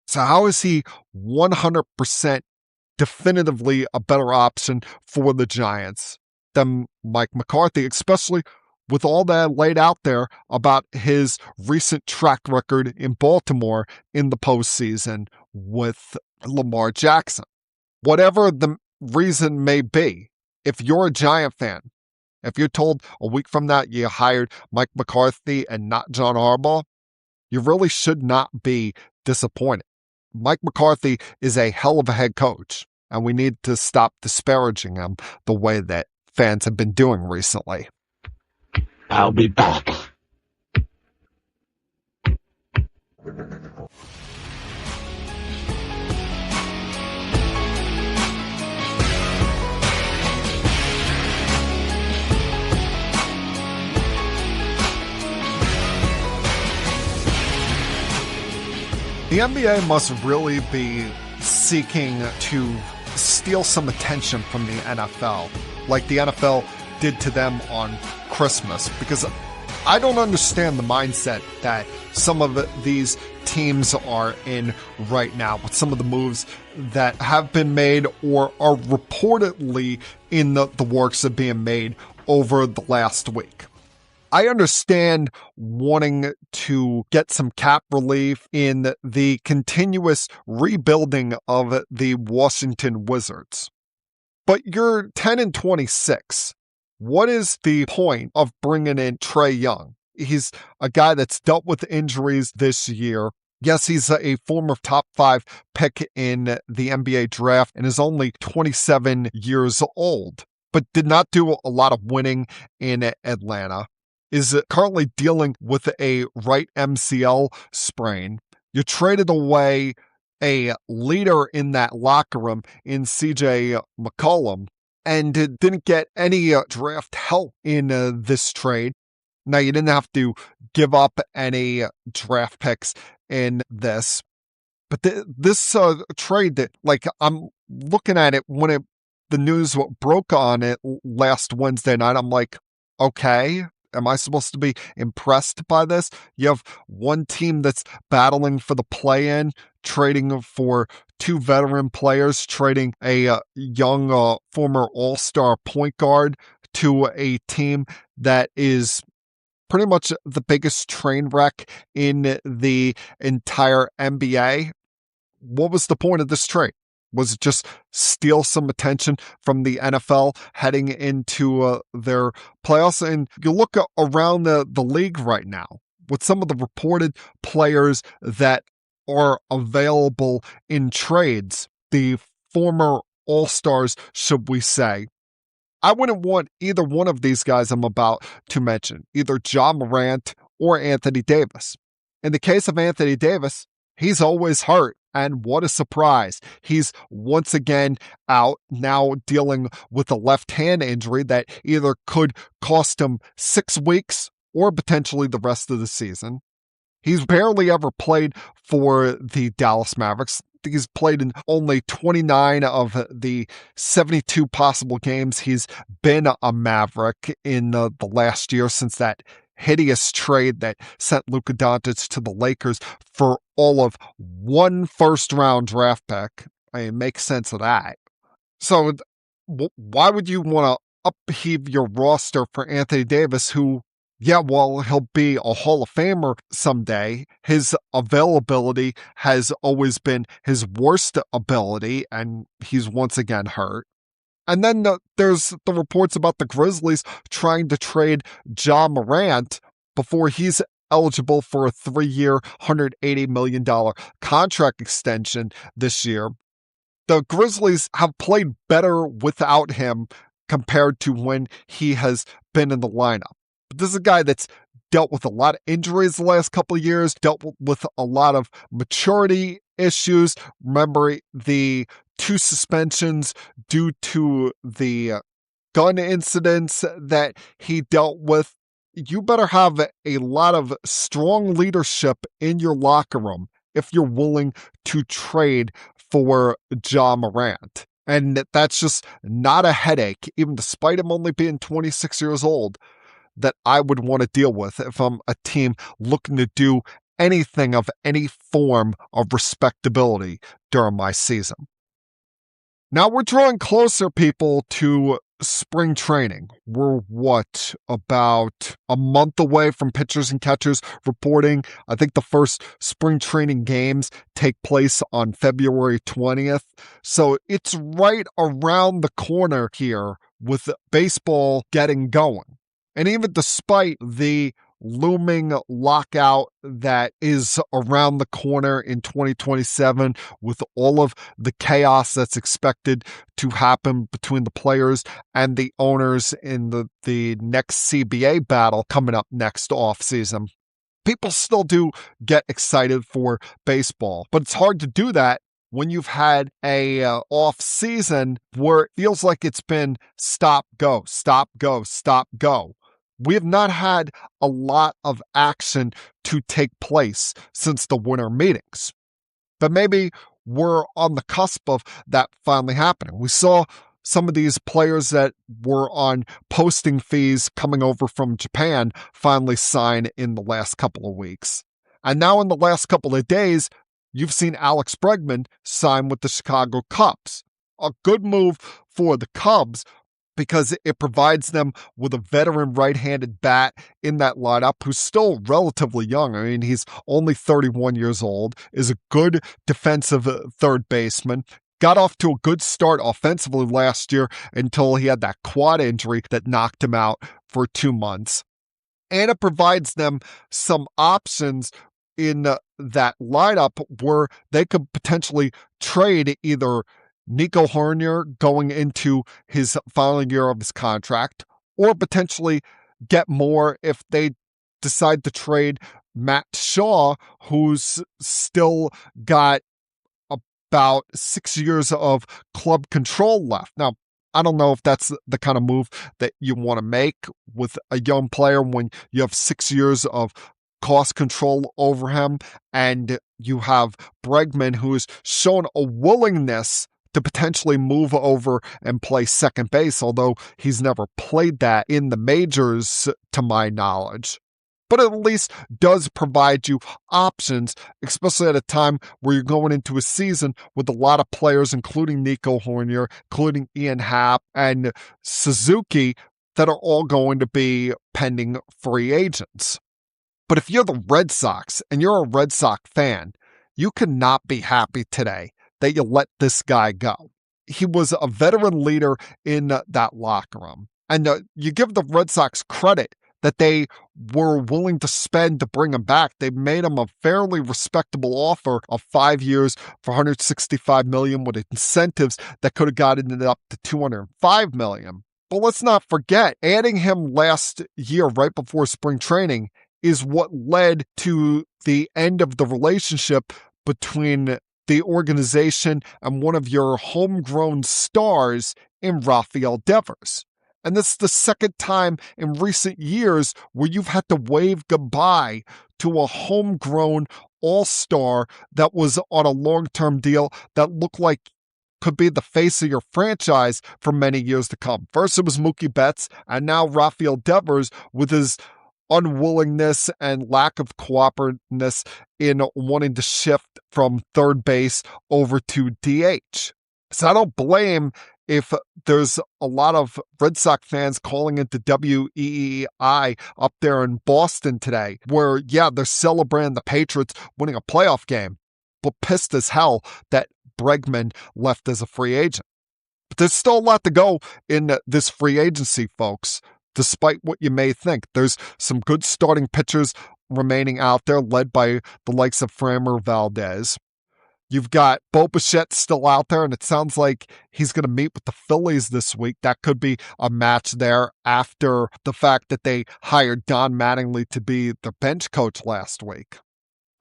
Speaker 2: So how is he 100% definitively a better option for the Giants than Mike McCarthy, especially with all that laid out there about his recent track record in Baltimore in the postseason with Lamar Jackson? Whatever the reason may be, if you're a Giant fan, if you're told a week from now you hired Mike McCarthy and not John Harbaugh, you really should not be disappointed. Mike McCarthy is a hell of a head coach, and we need to stop disparaging him the way that fans have been doing recently.
Speaker 7: I'll be back.
Speaker 2: The NBA must really be seeking to steal some attention from the NFL, like the NFL did to them on Christmas, because I don't understand the mindset that some of these teams are in right now with some of the moves that have been made or are reportedly in the works of being made over the last week. I understand wanting to get some cap relief in the continuous rebuilding of the Washington Wizards. But you're 10-26. What is the point of bringing in Trae Young? He's a guy that's dealt with injuries this year. Yes, he's a former top 5 pick in the NBA draft and is only 27 years old, but did not do a lot of winning in Atlanta. Is currently dealing with a right MCL sprain. You traded away a leader in that locker room in CJ McCollum and didn't get any draft help in this trade. Now, you didn't have to give up any draft picks in this, but this trade that, like, I'm looking at it when the news broke on it last Wednesday night, I'm like, okay, am I supposed to be impressed by this? You have one team that's battling for the play-in, trading for 2 veteran players, trading a young former all-star point guard to a team that is pretty much the biggest train wreck in the entire NBA. What was the point of this trade? Was it just steal some attention from the NFL heading into their playoffs? And you look around the league right now with some of the reported players that are available in trades, the former all-stars, should we say. I wouldn't want either one of these guys I'm about to mention, either Ja Morant or Anthony Davis. In the case of Anthony Davis, he's always hurt. And what a surprise. He's once again out, now dealing with a left hand injury that either could cost him 6 weeks or potentially the rest of the season. He's barely ever played for the Dallas Mavericks. He's played in only 29 of the 72 possible games he's been a Maverick in the last year, since that hideous trade that sent Luka Doncic to the Lakers for all of 1 first-round draft pick. I mean, make sense of that. So why would you want to upheave your roster for Anthony Davis, who, yeah, well, he'll be a Hall of Famer someday. His availability has always been his worst ability, and he's once again hurt. And then there's the reports about the Grizzlies trying to trade Ja Morant before he's eligible for a 3-year, $180 million contract extension this year. The Grizzlies have played better without him compared to when he has been in the lineup. But this is a guy that's dealt with a lot of injuries the last couple of years, dealt with a lot of maturity issues. Remember the 2 suspensions due to the gun incidents that he dealt with. You better have a lot of strong leadership in your locker room if you're willing to trade for Ja Morant. And that's just not a headache, even despite him only being 26 years old, that I would want to deal with if I'm a team looking to do anything of any form of respectability during my season. Now we're drawing closer, people, to spring training. We're about a month away from pitchers and catchers reporting. I think the first spring training games take place on February 20th. So it's right around the corner here with baseball getting going. And even despite the looming lockout that is around the corner in 2027, with all of the chaos that's expected to happen between the players and the owners in the next CBA battle coming up next offseason, people still do get excited for baseball. But it's hard to do that when you've had a off season where it feels like it's been stop, go, stop, go, stop, go. We have not had a lot of action to take place since the winter meetings. But maybe we're on the cusp of that finally happening. We saw some of these players that were on posting fees coming over from Japan finally sign in the last couple of weeks. And now in the last couple of days, you've seen Alex Bregman sign with the Chicago Cubs. A good move for the Cubs because it provides them with a veteran right-handed bat in that lineup who's still relatively young. I mean, he's only 31 years old, is a good defensive third baseman, got off to a good start offensively last year until he had that quad injury that knocked him out for 2 months. And it provides them some options in that lineup where they could potentially trade either Nico Hornier going into his final year of his contract, or potentially get more if they decide to trade Matt Shaw, who's still got about 6 years of club control left. Now, I don't know if that's the kind of move that you want to make with a young player when you have 6 years of cost control over him, and you have Bregman, who's shown a willingness to potentially move over and play second base, although he's never played that in the majors to my knowledge. But at least does provide you options, especially at a time where you're going into a season with a lot of players, including Nico Hornier, including Ian Happ and Suzuki, that are all going to be pending free agents. But if you're the Red Sox and you're a Red Sox fan, you cannot be happy today that you let this guy go. He was a veteran leader in that locker room. And you give the Red Sox credit that they were willing to spend to bring him back. They made him a fairly respectable offer of 5 years for $165 million with incentives that could have gotten it up to $205 million. But let's not forget, adding him last year right before spring training is what led to the end of the relationship between the organization and one of your homegrown stars in Rafael Devers. And this is the second time in recent years where you've had to wave goodbye to a homegrown all-star that was on a long-term deal that looked like could be the face of your franchise for many years to come. First it was Mookie Betts, and now Rafael Devers with his unwillingness and lack of cooperativeness in wanting to shift from third base over to DH. So I don't blame if there's a lot of Red Sox fans calling into WEEI up there in Boston today, where, yeah, they're celebrating the Patriots winning a playoff game, but pissed as hell that Bregman left as a free agent. But there's still a lot to go in this free agency, folks. Despite what you may think, there's some good starting pitchers remaining out there, led by the likes of Framber Valdez. You've got Bo Bichette still out there, and it sounds like he's going to meet with the Phillies this week. That could be a match there after the fact that they hired Don Mattingly to be the bench coach last week.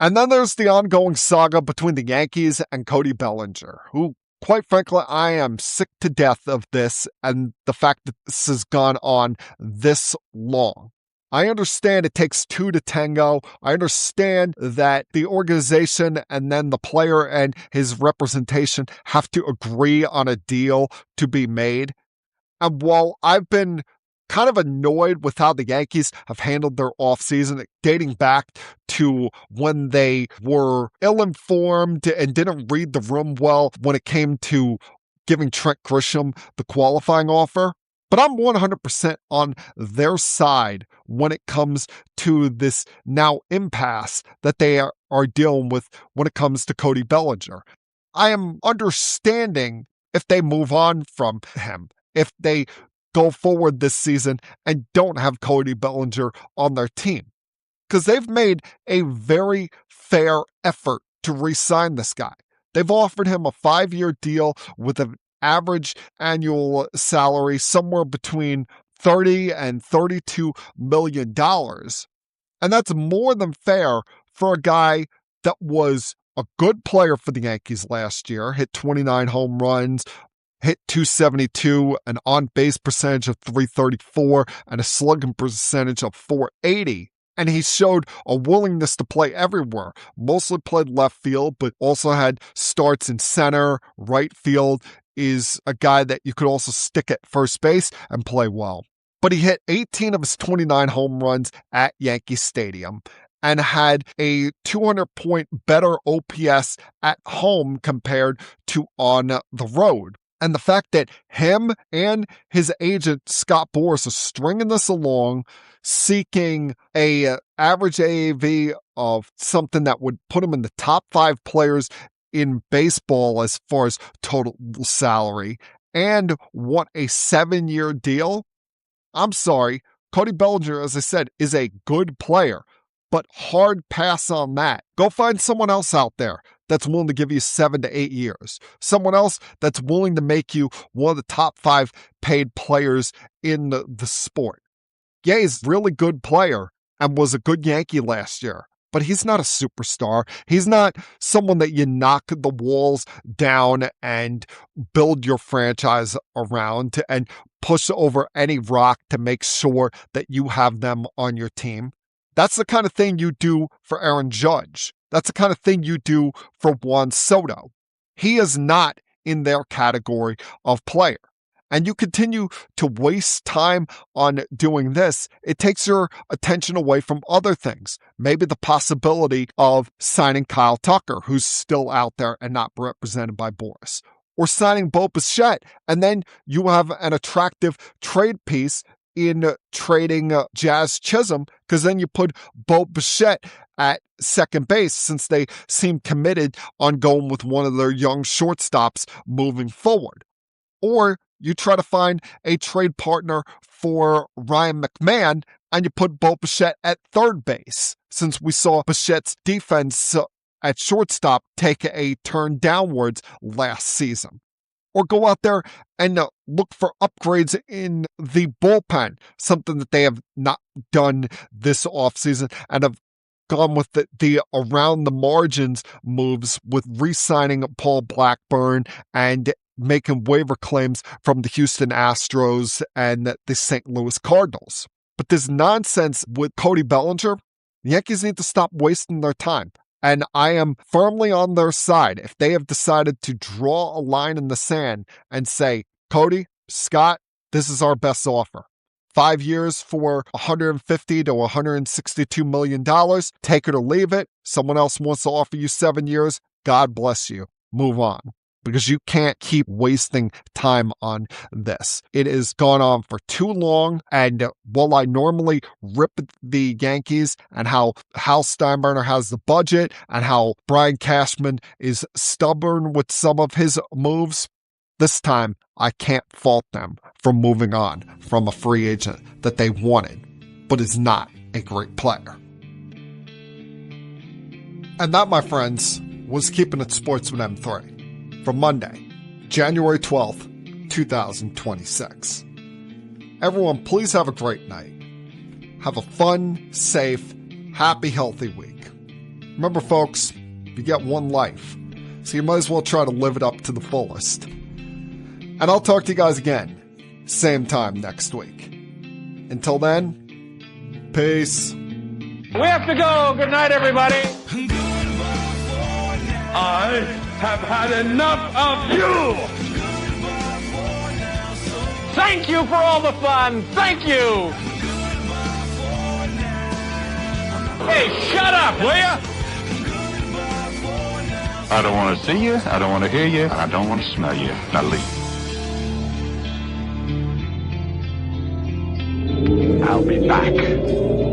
Speaker 2: And then there's the ongoing saga between the Yankees and Cody Bellinger, who, quite frankly, I am sick to death of this and the fact that this has gone on this long. I understand it takes two to tango. I understand that the organization and then the player and his representation have to agree on a deal to be made. And while I've been kind of annoyed with how the Yankees have handled their offseason, dating back to when they were ill-informed and didn't read the room well when it came to giving Trent Grisham the qualifying offer. But I'm 100% on their side when it comes to this now impasse that they are dealing with when it comes to Cody Bellinger. I am understanding if they move on from him, if they go forward this season and don't have Cody Bellinger on their team, because they've made a very fair effort to re-sign this guy. They've offered him a 5-year deal with an average annual salary somewhere between $30 and $32 million. And that's more than fair for a guy that was a good player for the Yankees last year, hit 29 home runs, hit 272, an on-base percentage of 334, and a slugging percentage of 480. And he showed a willingness to play everywhere. Mostly played left field, but also had starts in center, right field. Is a guy that you could also stick at first base and play well. But he hit 18 of his 29 home runs at Yankee Stadium and had a 200-point better OPS at home compared to on the road. And the fact that him and his agent, Scott Boras, are stringing this along, seeking a average AAV of something that would put him in the top 5 players in baseball as far as total salary, and want a 7-year deal. I'm sorry, Cody Bellinger, as I said, is a good player, but hard pass on that. Go find someone else out there that's willing to give you 7 to 8 years. Someone else that's willing to make you one of the top 5 paid players in the sport. Yeah, he's a really good player and was a good Yankee last year, but he's not a superstar. He's not someone that you knock the walls down and build your franchise around and push over any rock to make sure that you have them on your team. That's the kind of thing you do for Aaron Judge. That's the kind of thing you do for Juan Soto. He is not in their category of player. And you continue to waste time on doing this, it takes your attention away from other things. Maybe the possibility of signing Kyle Tucker, who's still out there and not represented by Boras. Or signing Bo Bichette, and then you have an attractive trade piece in trading Jazz Chisholm, because then you put Bo Bichette at second base since they seem committed on going with one of their young shortstops moving forward. Or you try to find a trade partner for Ryan McMahon and you put Bo Bichette at third base, since we saw Bichette's defense at shortstop take a turn downwards last season. Or go out there and look for upgrades in the bullpen, something that they have not done this offseason and have gone with the around the margins moves with re-signing Paul Blackburn and making waiver claims from the Houston Astros and the St. Louis Cardinals. But this nonsense with Cody Bellinger, the Yankees need to stop wasting their time. And I am firmly on their side if they have decided to draw a line in the sand and say, Cody, Scott, this is our best offer. 5 years for $150 to $162 million. Take it or leave it. Someone else wants to offer you 7 years. God bless you. Move on. Because you can't keep wasting time on this. It has gone on for too long, and while I normally rip the Yankees and how Hal Steinbrenner has the budget and how Brian Cashman is stubborn with some of his moves, this time I can't fault them for moving on from a free agent that they wanted, but is not a great player. And that, my friends, was Keeping It Sports with M3. For Monday, January 12th, 2026. Everyone, please have a great night. Have a fun, safe, happy, healthy week. Remember, folks, you get one life, so you might as well try to live it up to the fullest. And I'll talk to you guys again, same time next week. Until then, peace.
Speaker 6: We have to go. Good night, everybody. I have had enough of you. Thank you for all the fun. Thank you. Hey, shut up, will ya?
Speaker 5: I don't want to see you, I don't want to hear you, and I don't want to smell you. Now leave.
Speaker 7: I'll be back.